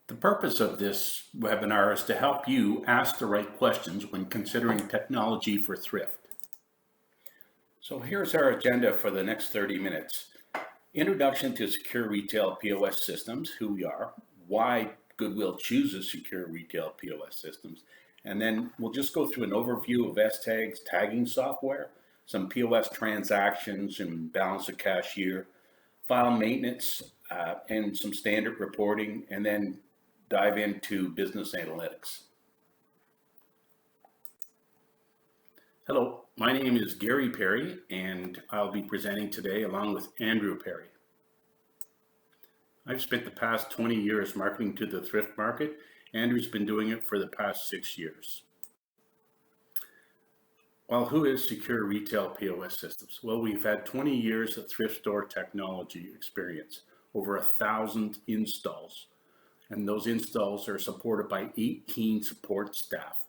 The purpose of this webinar is to help you ask the right questions when considering technology for thrift. So here's our agenda for the next 30 minutes. Introduction to Secure Retail POS systems, who we are, why Goodwill chooses Secure Retail POS systems, and then we'll just go through an overview of S-tags, tagging software, some POS transactions and balance of cashier, file maintenance, and some standard reporting, and then dive into business analytics. Hello, my name is Gary Perry, and I'll be presenting today along with Andrew Perry. I've spent the past 20 years marketing to the thrift market. Andrew's been doing it for the past 6 years. Well, who is Secure Retail POS Systems? Well, we've had 20 years of thrift store technology experience, over 1,000 installs. And those installs are supported by 18 support staff.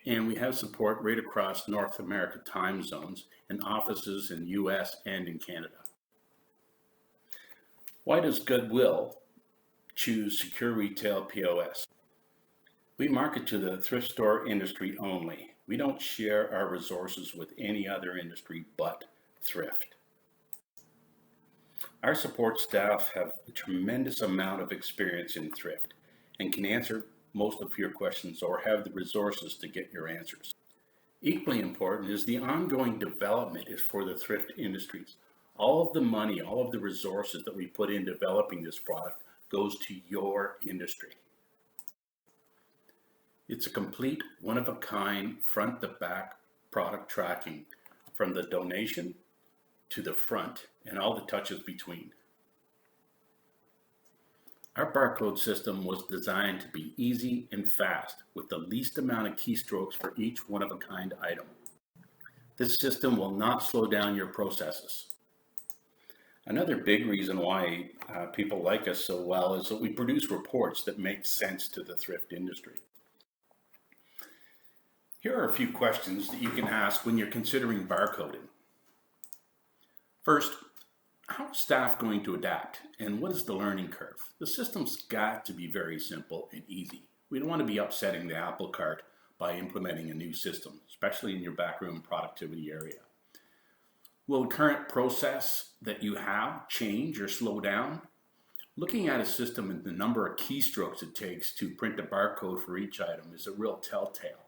And we have support right across North America time zones and offices in the US and in Canada. Why does Goodwill choose Secure Retail POS? We market to the thrift store industry only. We don't share our resources with any other industry but thrift. Our support staff have a tremendous amount of experience in thrift and can answer most of your questions or have the resources to get your answers. Equally important is the ongoing development is for the thrift industries. All of the money, all of the resources that we put in developing this product goes to your industry. It's a complete, one-of-a-kind, front-to-back product tracking from the donation to the front and all the touches between. Our barcode system was designed to be easy and fast with the least amount of keystrokes for each one-of-a-kind item. This system will not slow down your processes. Another big reason why people like us so well is that we produce reports that make sense to the thrift industry. Here are a few questions that you can ask when you're considering barcoding. First, how is staff going to adapt, and what is the learning curve? The system's got to be very simple and easy. We don't want to be upsetting the apple cart by implementing a new system, especially in your backroom productivity area. Will the current process that you have change or slow down? Looking at a system and the number of keystrokes it takes to print a barcode for each item is a real telltale.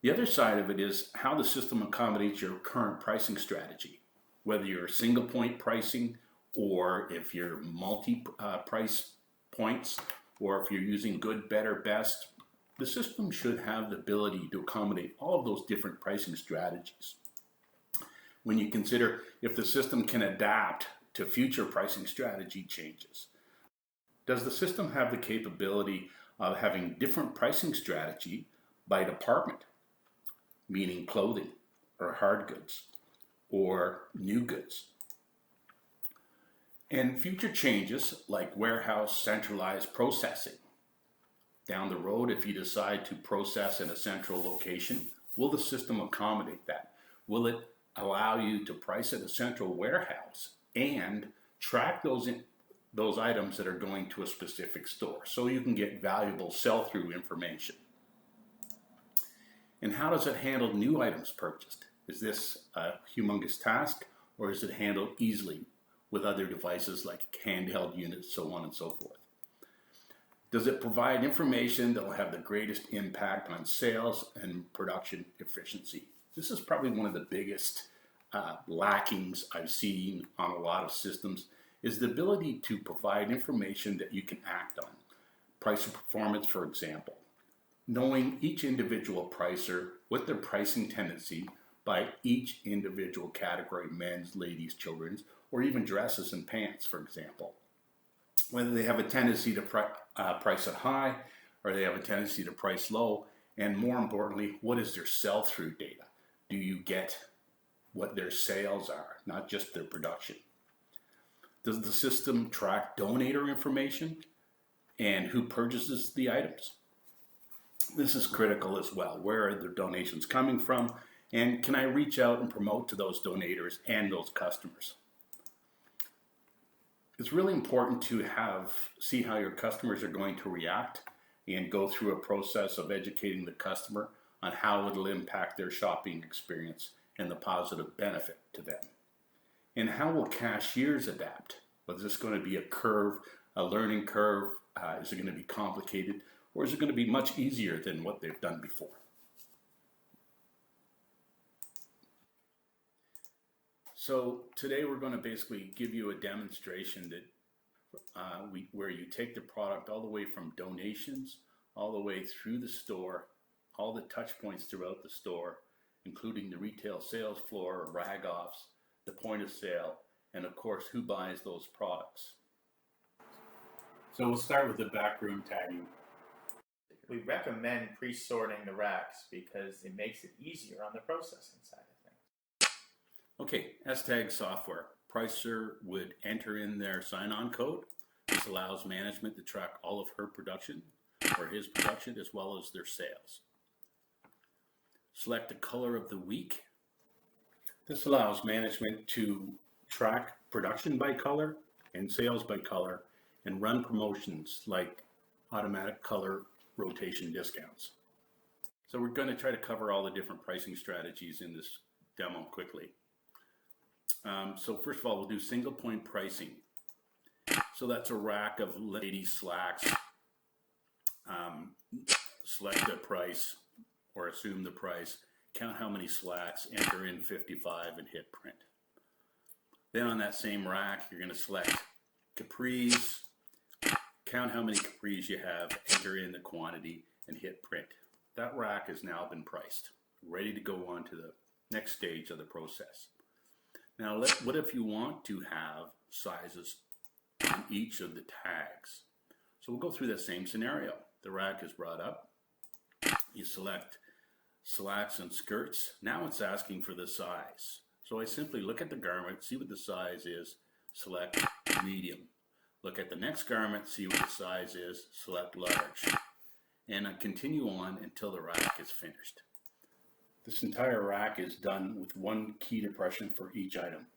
The other side of it is how the system accommodates your current pricing strategy. Whether you're single point pricing or if you're multi-price points or if you're using good, better, best, the system should have the ability to accommodate all of those different pricing strategies. When you consider if the system can adapt to future pricing strategy changes. Does the system have the capability of having different pricing strategy by department, meaning clothing or hard goods, or new goods? And future changes like warehouse centralized processing. Down the road, if you decide to process in a central location, will the system accommodate that? Will it allow you to price at a central warehouse and track those items that are going to a specific store so you can get valuable sell-through information? And how does it handle new items purchased? Is this a humongous task, or is it handled easily with other devices like handheld units, so on and so forth? Does it provide information that will have the greatest impact on sales and production efficiency? This is probably one of the biggest lackings I've seen on a lot of systems, is the ability to provide information that you can act on. Price and performance, for example. Knowing each individual pricer, what their pricing tendency by each individual category, men's, ladies, children's, or even dresses and pants, for example. Whether they have a tendency to price it high, or they have a tendency to price low, and more importantly, what is their sell-through data? Do you get what their sales are, not just their production? Does the system track donator information and who purchases the items? This is critical as well. Where are the donations coming from? And can I reach out and promote to those donators and those customers? It's really important to see how your customers are going to react and go through a process of educating the customer on how it'll impact their shopping experience and the positive benefit to them. And how will cashiers adapt? Was this going to be a curve, a learning curve? Is it going to be complicated? Or is it going to be much easier than what they've done before? So today we're going to basically give you a demonstration that where you take the product all the way from donations, all the way through the store, all the touch points throughout the store, including the retail sales floor, rag-offs, the point of sale, and of course, who buys those products. So we'll start with the backroom tagging. We recommend pre-sorting the racks because it makes it easier on the processing side of things. Okay, S-Tag software. Pricer would enter in their sign-on code. This allows management to track all of her production or his production as well as their sales. Select the color of the week. This allows management to track production by color and sales by color and run promotions like automatic color rotation discounts. So we're going to try to cover all the different pricing strategies in this demo quickly. So first of all, we'll do single point pricing. So that's a rack of ladies slacks. Select the price or assume the price, count how many slacks, enter in 55 and hit print. Then on that same rack, you're going to select capris, count how many capris you have, enter in the quantity and hit print. That rack has now been priced, ready to go on to the next stage of the process. Now, what if you want to have sizes on each of the tags? So we'll go through that same scenario. The rack is brought up. You select slacks and skirts. Now it's asking for the size. So I simply look at the garment, see what the size is, select medium. Look at the next garment, see what the size is, select large. And I continue on until the rack is finished. This entire rack is done with one key depression for each item.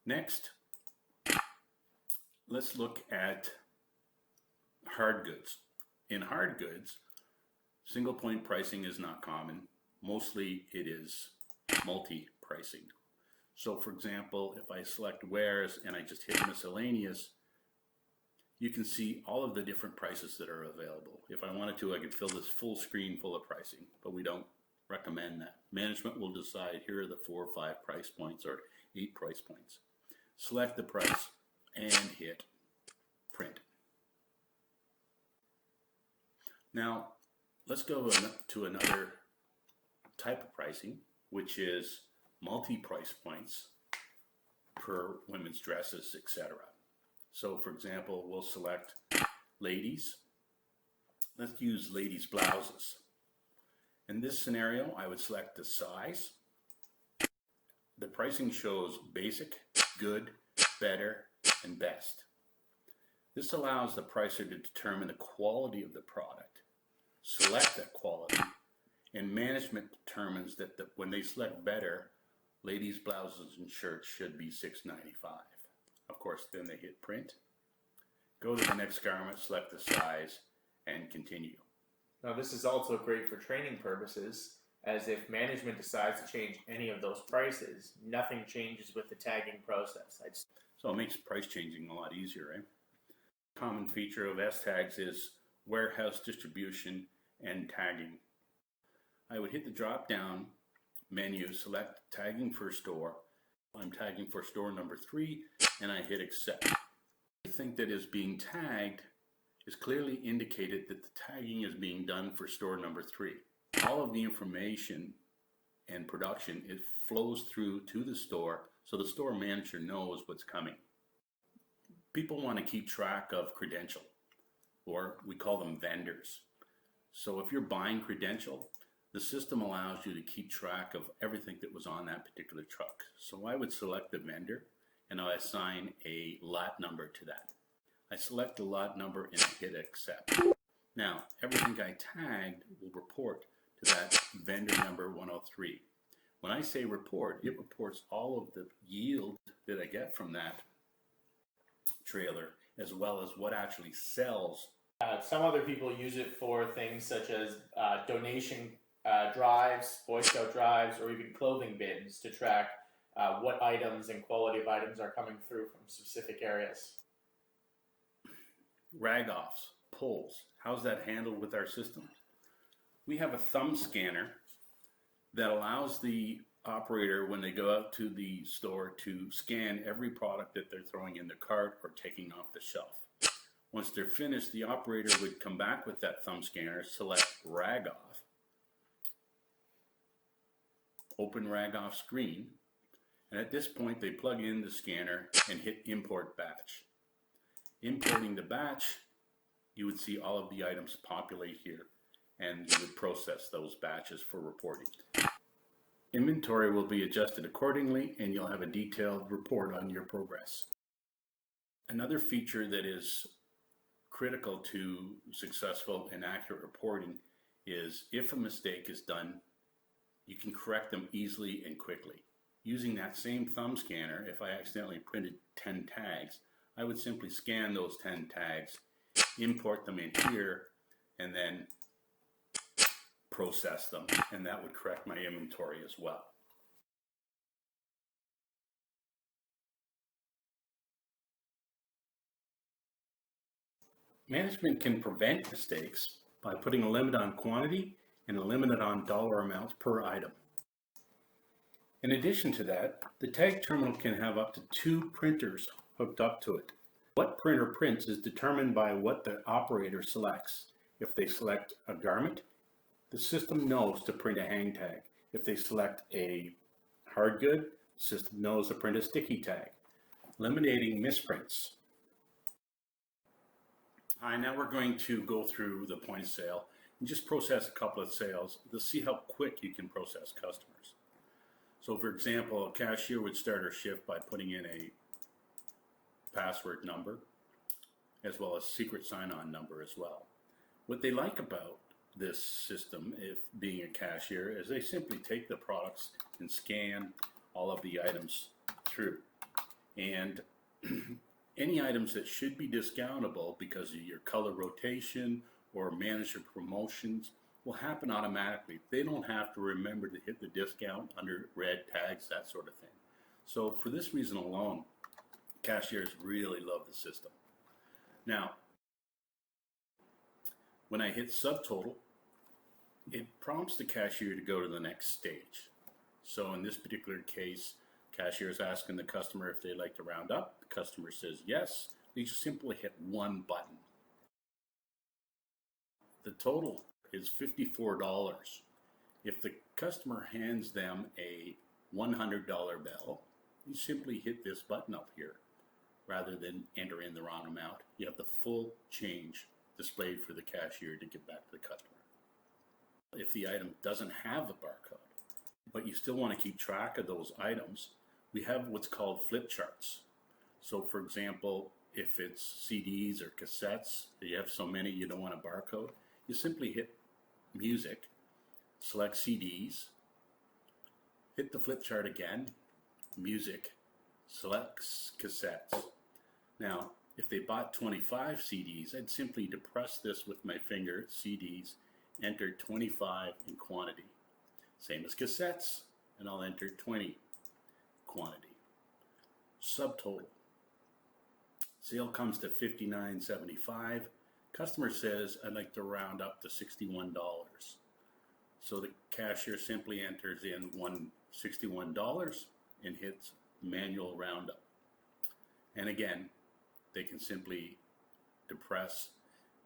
Next, let's look at hard goods. In hard goods, single point pricing is not common. Mostly it is multi-pricing. So for example, if I select wares and I just hit miscellaneous, you can see all of the different prices that are available. If I wanted to, I could fill this full screen full of pricing, but we don't recommend that. Management will decide here are the 4 or 5 price points or 8 price points. Select the price and hit print. Now, let's go to another type of pricing, which is multi-price points per women's dresses, etc. So for example, we'll select ladies. Let's use ladies' blouses. In this scenario, I would select the size. The pricing shows basic, good, better, and best. This allows the pricer to determine the quality of the product, select that quality, and management determines that when they select better, ladies' blouses and shirts should be $6.95. Of course, then they hit print, go to the next garment, select the size, and continue. Now this is also great for training purposes, as if management decides to change any of those prices, nothing changes with the tagging process. So it makes price changing a lot easier, right? Common feature of S-Tags is warehouse distribution and tagging. I would hit the drop down menu, select tagging for store. I'm tagging for store number 3 and I hit accept. Everything that is being tagged is clearly indicated that the tagging is being done for store number 3. All of the information and production, it flows through to the store so the store manager knows what's coming. People want to keep track of credential, or we call them vendors. So if you're buying credential, the system allows you to keep track of everything that was on that particular truck. So I would select the vendor and I assign a lot number to that. I select the lot number and I hit accept. Now, everything I tagged will report to that vendor number 103. When I say report, it reports all of the yield that I get from that trailer, as well as what actually sells. Some other people use it for things such as donation drives, Boy Scout drives, or even clothing bins to track what items and quality of items are coming through from specific areas. Rag-offs, pulls, how's that handled with our system? We have a thumb scanner that allows the operator, when they go out to the store, to scan every product that they're throwing in the cart or taking off the shelf. Once they're finished, the operator would come back with that thumb scanner, select rag off, open rag off screen, and at this point they plug in the scanner and hit import batch. Importing the batch, you would see all of the items populate here, and you would process those batches for reporting. Inventory will be adjusted accordingly, and you'll have a detailed report on your progress. Another feature that is critical to successful and accurate reporting is if a mistake is done, you can correct them easily and quickly. Using that same thumb scanner, if I accidentally printed 10 tags, I would simply scan those 10 tags, import them in here, and then process them, and that would correct my inventory as well. Management can prevent mistakes by putting a limit on quantity and a limit on dollar amounts per item. In addition to that, the tag terminal can have up to 2 printers hooked up to it. What printer prints is determined by what the operator selects. If they select a garment, the system knows to print a hang tag. If they select a hard good, the system knows to print a sticky tag, eliminating misprints. Hi, now we're going to go through the point of sale and just process a couple of sales to see how quick you can process customers. So for example, a cashier would start her shift by putting in a password number as well as secret sign-on number as well. What they like about this system, if being a cashier, is they simply take the products and scan all of the items through. And any items that should be discountable because of your color rotation or manager promotions will happen automatically. They don't have to remember to hit the discount under red tags, that sort of thing. So for this reason alone, cashiers really love the system. Now, when I hit subtotal, it prompts the cashier to go to the next stage. So in this particular case, cashier is asking the customer if they'd like to round up. The customer says yes. They just simply hit one button. The total is $54. If the customer hands them a $100 bill, you simply hit this button up here. Rather than enter in the wrong amount, you have the full change displayed for the cashier to give back to the customer. If the item doesn't have a barcode, but you still want to keep track of those items, we have what's called flip charts. So for example, if it's CDs or cassettes, you have so many you don't want a barcode, you simply hit music, select CDs, hit the flip chart again, music, select cassettes. Now, if they bought 25 CDs, I'd simply depress this with my finger, CDs, enter 25 in quantity. Same as cassettes, and I'll enter 20 quantity. Subtotal. Sale comes to $59.75. Customer says, I'd like to round up to $61. So the cashier simply enters in $61 and hits manual roundup. And again, they can simply depress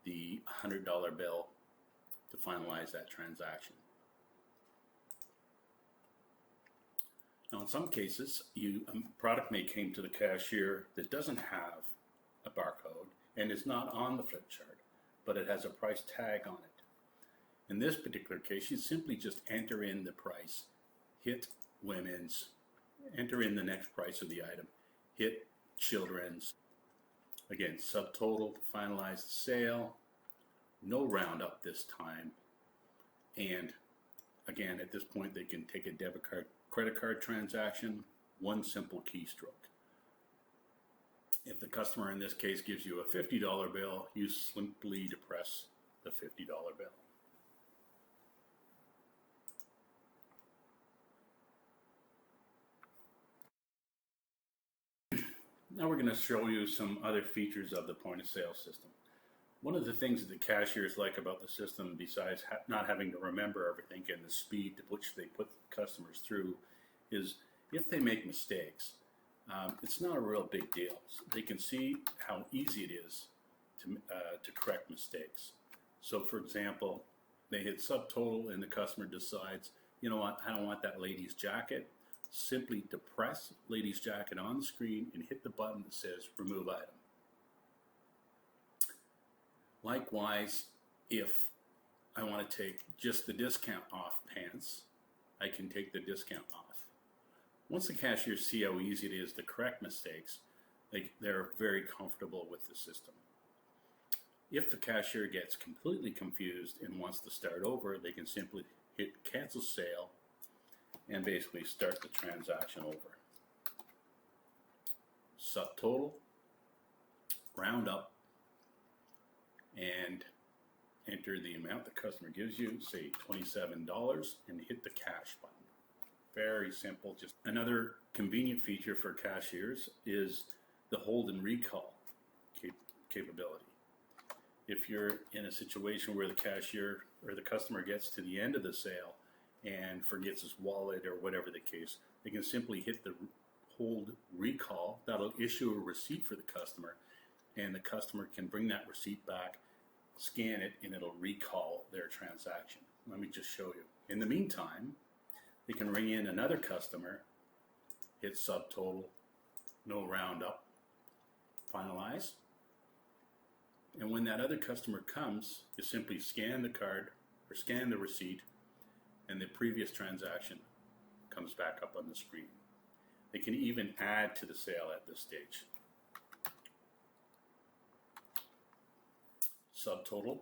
the $100 bill to finalize that transaction. Now in some cases, a product may come to the cashier that doesn't have a barcode and is not on the flip chart, but it has a price tag on it. In this particular case, you simply just enter in the price, hit women's, enter in the next price of the item, hit children's, again, subtotal to finalize the sale, no roundup this time, and again, at this point, they can take a debit card credit card transaction, one simple keystroke. If the customer in this case gives you a $50 bill, you simply depress the $50 bill. Now we're going to show you some other features of the point of sale system. One of the things that the cashiers like about the system, besides not having to remember everything and the speed at which they put the customers through, is if they make mistakes, it's not a real big deal. They can see how easy it is to correct mistakes. So for example, they hit subtotal and the customer decides, you know what, I don't want that lady's jacket. Simply depress lady's jacket on the screen and hit the button that says remove item. Likewise, if I want to take just the discount off pants, I can take the discount off. Once the cashiers see how easy it is to correct mistakes, they're very comfortable with the system. If the cashier gets completely confused and wants to start over, they can simply hit cancel sale and basically start the transaction over. Subtotal, round up, and enter the amount the customer gives you, say $27, and hit the cash button. Very simple. Just another convenient feature for cashiers is the hold and recall capability. If you're in a situation where the cashier or the customer gets to the end of the sale and forgets his wallet or whatever the case, they can simply hit the hold recall. That'll issue a receipt for the customer, and the customer can bring that receipt back, scan it, and it'll recall their transaction. Let me just show you. In the meantime, they can ring in another customer, hit subtotal, no roundup, finalize. And when that other customer comes, you simply scan the card or scan the receipt, and the previous transaction comes back up on the screen. They can even add to the sale at this stage. Subtotal,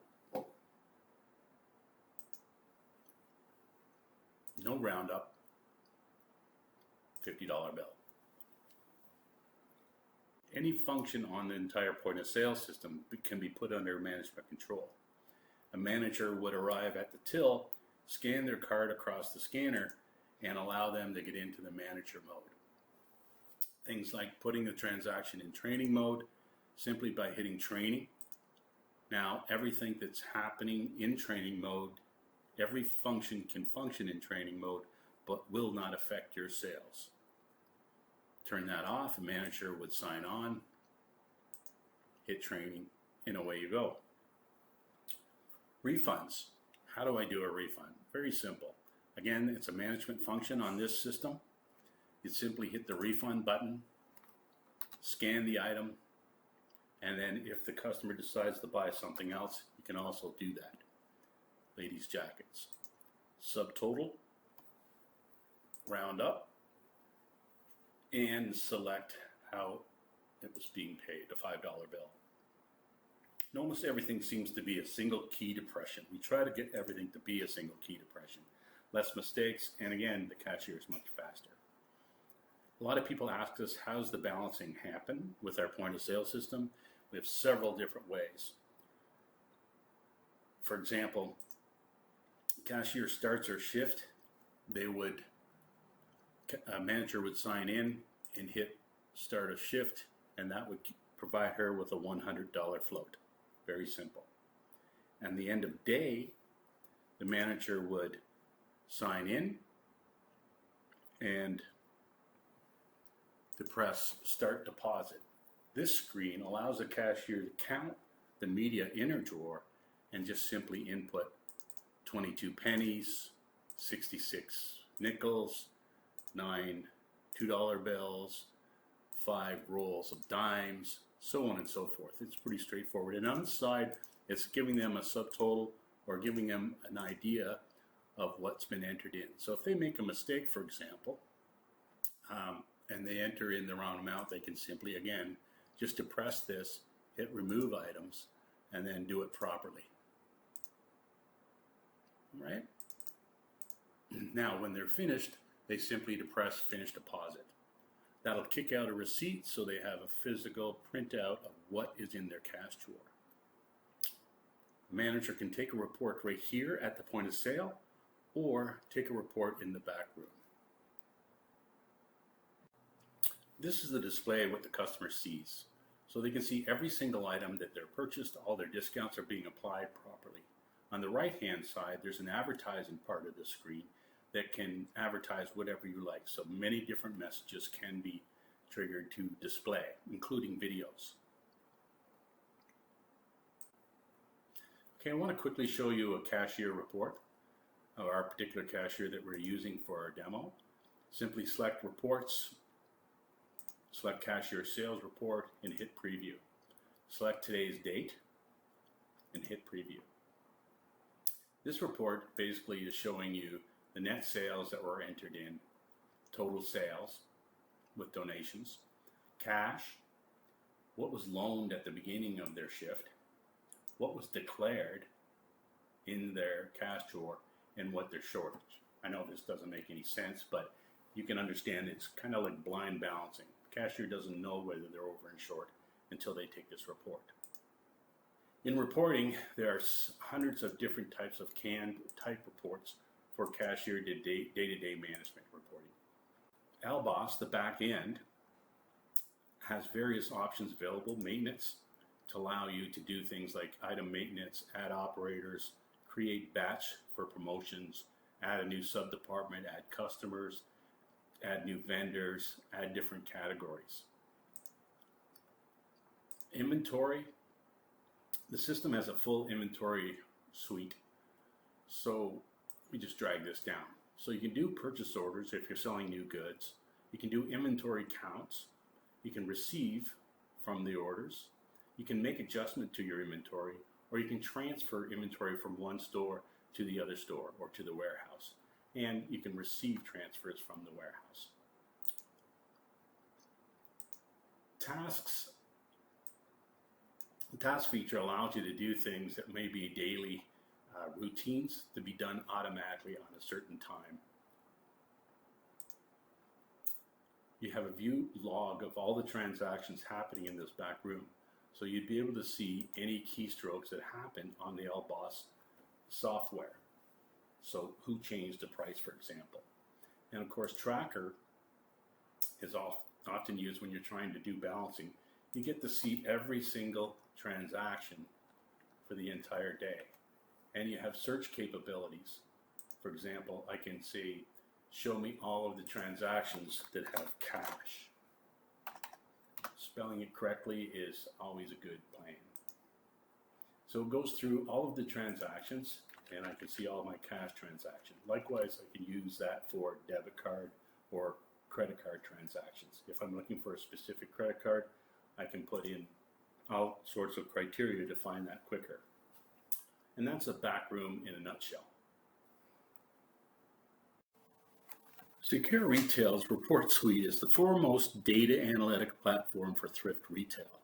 no roundup, $50 bill. Any function on the entire point of sale system can be put under management control. A manager would arrive at the till, scan their card across the scanner, and allow them to get into the manager mode. Things like putting the transaction in training mode simply by hitting training. Now, everything that's happening in training mode, every function can function in training mode, but will not affect your sales. Turn that off, a manager would sign on, hit training, and away you go. Refunds. How do I do a refund? Very simple. Again, it's a management function on this system. You simply hit the refund button, scan the item, and then if the customer decides to buy something else, you can also do that. Ladies' jackets. Subtotal, round up, and select how it was being paid, a $5 bill. Almost everything seems to be a single key depression. We try to get everything to be a single key depression. Less mistakes, and again, the cashier is much faster. A lot of people ask us, how's the balancing happen with our point of sale system? We have several different ways. For example, cashier starts her shift, a manager would sign in and hit start a shift, and that would provide her with a $100 float. Very simple. And the end of day, the manager would sign in and depress start deposit. This screen allows the cashier to count the media in her drawer and just simply input 22 pennies, 66 nickels, 9 $2 bills, 5 rolls of dimes, so on and so forth. It's pretty straightforward. And on the side, it's giving them a subtotal or giving them an idea of what's been entered in. So if they make a mistake, for example, and they enter in the wrong amount, they can simply, again, just depress this, hit remove items, and then do it properly. All right? Now, when they're finished, they simply press Finish Deposit. That'll kick out a receipt so they have a physical printout of what is in their cash drawer. The manager can take a report right here at the point of sale or take a report in the back room. This is the display of what the customer sees. So they can see every single item that they're purchased, all their discounts are being applied properly. On the right-hand side, there's an advertising part of the screen that can advertise whatever you like. So many different messages can be triggered to display, including videos. Okay, I want to quickly show you a cashier report of our particular cashier that we're using for our demo. Simply select Reports, select Cashier Sales Report, and hit Preview. Select today's date and hit Preview. This report basically is showing you the net sales that were entered in, total sales with donations, cash, what was loaned at the beginning of their shift, what was declared in their cash drawer, and what their shortage. I know this doesn't make any sense, but you can understand it's kind of like blind balancing. The cashier doesn't know whether they're over and short until they take this report. In reporting, there are hundreds of different types of canned type reports for cashier day-to-day management reporting. LBOS, the back end, has various options available. Maintenance to allow you to do things like item maintenance, add operators, create batch for promotions, add a new sub-department, add customers, add new vendors, add different categories. Inventory, the system has a full inventory suite. So we just drag this down. So you can do purchase orders if you're selling new goods. You can do inventory counts. You can receive from the orders. You can make adjustment to your inventory, or you can transfer inventory from one store to the other store or to the warehouse. And you can receive transfers from the warehouse. Tasks. The task feature allows you to do things that may be daily routines to be done automatically on a certain time. You have a view log of all the transactions happening in this back room. So you'd be able to see any keystrokes that happen on the LBOS software. So who changed the price, for example. And of course, Tracker is often used when you're trying to do balancing. You get to see every single transaction for the entire day. And you have search capabilities. For example, I can see, show me all of the transactions that have cash. Spelling it correctly is always a good plan. So it goes through all of the transactions, and I can see all my cash transactions. Likewise, I can use that for debit card or credit card transactions. If I'm looking for a specific credit card, I can put in all sorts of criteria to find that quicker. And that's a back room in a nutshell. Secure Retail's Report Suite is the foremost data analytic platform for thrift retail.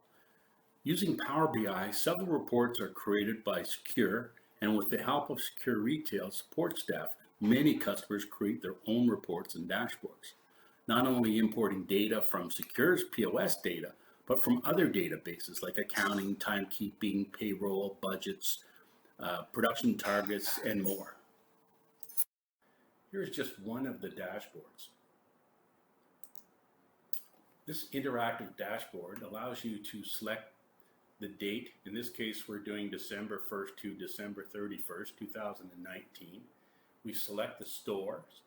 Using Power BI, several reports are created by Secure, and with the help of Secure Retail support staff, many customers create their own reports and dashboards. Not only importing data from Secure's POS data, but from other databases like accounting, timekeeping, payroll, budgets, production targets, and more. Here's just one of the dashboards. This interactive dashboard allows you to select the date. In this case, we're doing December 1st to December 31st, 2019. We select the stores.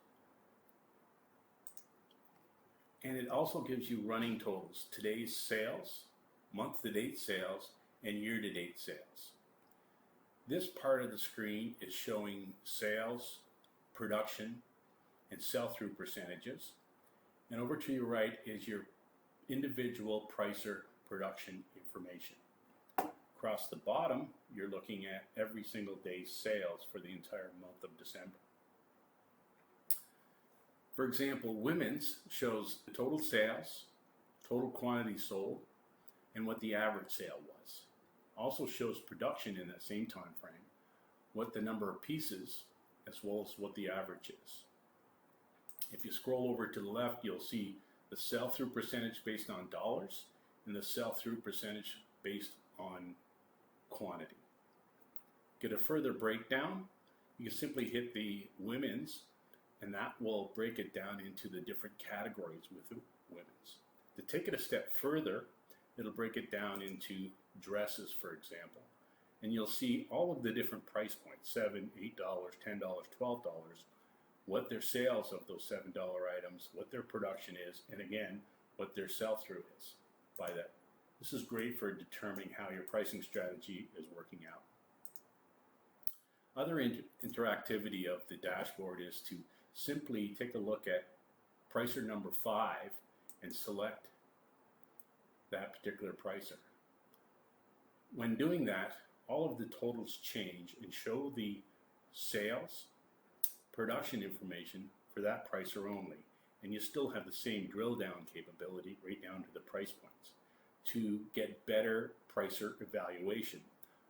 And it also gives you running totals, today's sales, month-to-date sales, and year-to-date sales. This part of the screen is showing sales, production, and sell-through percentages. And over to your right is your individual pricer production information. Across the bottom, you're looking at every single day's sales for the entire month of December. For example, women's shows the total sales, total quantity sold, and what the average sale was. Also shows production in that same time frame, what the number of pieces, as well as what the average is. If you scroll over to the left, you'll see the sell-through percentage based on dollars and the sell-through percentage based on quantity. Get a further breakdown, you can simply hit the women's and that will break it down into the different categories within women's. To take it a step further, it'll break it down into dresses, for example, and you'll see all of the different price points, $7, $8, $10, $12, what their sales of those $7 items, what their production is, and again, what their sell-through is by that. This is great for determining how your pricing strategy is working out. Other interactivity of the dashboard is to simply take a look at pricer number 5 and select that particular pricer. When doing that, all of the totals change and show the sales, production information for that pricer only, and you still have the same drill down capability right down to the price points to get better pricer evaluation.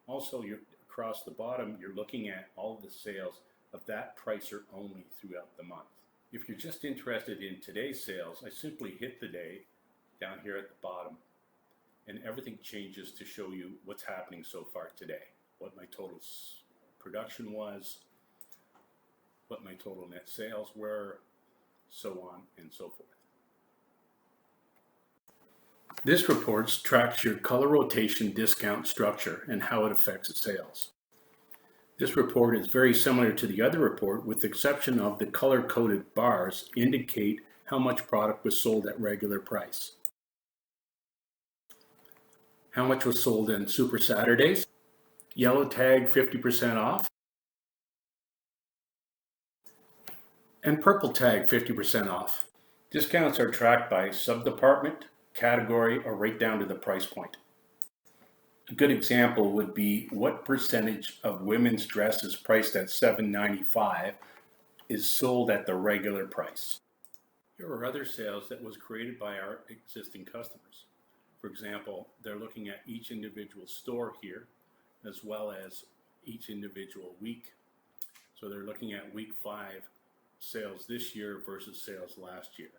Also, across the bottom, you're looking at all of the sales of that pricer only throughout the month. If you're just interested in today's sales, I simply hit the day down here at the bottom, and everything changes to show you what's happening so far today, what my total production was, what my total net sales were, so on and so forth. This report tracks your color rotation discount structure and how it affects sales. This report is very similar to the other report, with the exception of the color-coded bars indicate how much product was sold at regular price. How much was sold in Super Saturdays, yellow tag 50% off, and purple tag 50% off. Discounts are tracked by sub-department, category, or right down to the price point. A good example would be what percentage of women's dresses priced at $7.95 is sold at the regular price. Here are other sales that was created by our existing customers. For example, they're looking at each individual store here, as well as each individual week. So they're looking at week 5 sales this year versus sales last year.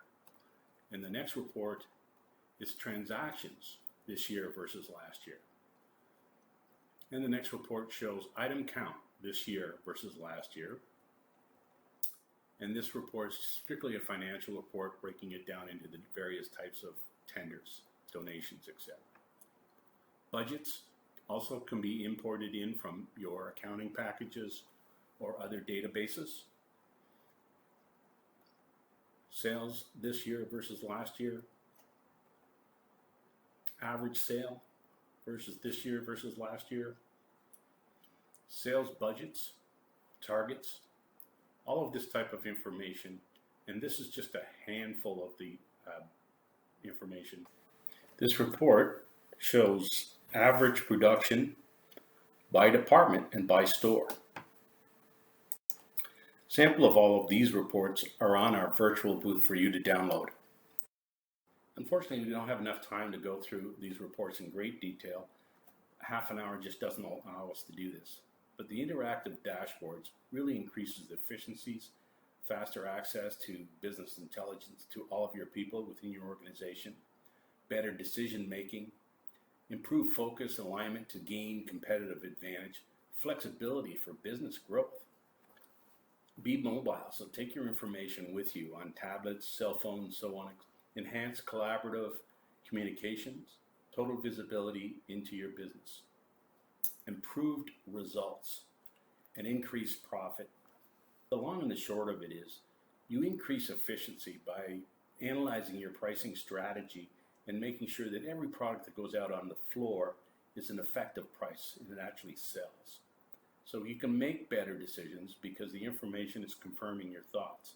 And the next report is transactions this year versus last year. And the next report shows item count this year versus last year. And this report is strictly a financial report, breaking it down into the various types of tenders, donations, etc. Budgets also can be imported in from your accounting packages or other databases. Sales this year versus last year. Average sale versus this year versus last year. Sales budgets, targets, all of this type of information, and this is just a handful of the information. This report shows average production by department and by store. Sample of all of these reports are on our virtual booth for you to download. Unfortunately, we don't have enough time to go through these reports in great detail. Half an hour just doesn't allow us to do this. But the interactive dashboards really increases the efficiencies, faster access to business intelligence to all of your people within your organization, better decision making, improved focus and alignment to gain competitive advantage, flexibility for business growth. Be mobile, so take your information with you on tablets, cell phones, so on. Enhance collaborative communications, total visibility into your business, improved results, and increased profit. The long and the short of it is you increase efficiency by analyzing your pricing strategy and making sure that every product that goes out on the floor is an effective price and it actually sells. So you can make better decisions because the information is confirming your thoughts.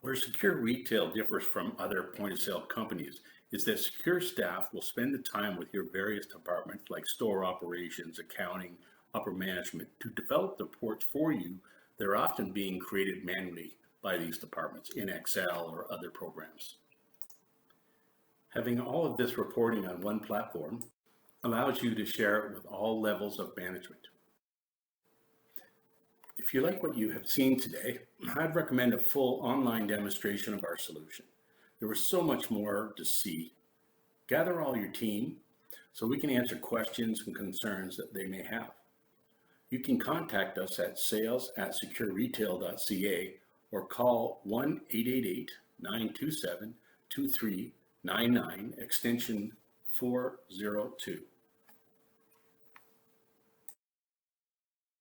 Where Secure Retail differs from other point-of-sale companies is that Secure staff will spend the time with your various departments like store operations, accounting, upper management to develop the reports for you that are often being created manually by these departments in Excel or other programs. Having all of this reporting on one platform allows you to share it with all levels of management. If you like what you have seen today, I'd recommend a full online demonstration of our solution. There was so much more to see. Gather all your team so we can answer questions and concerns that they may have. You can contact us at sales@secureretail.ca or call 1-888-927-2399 extension 402.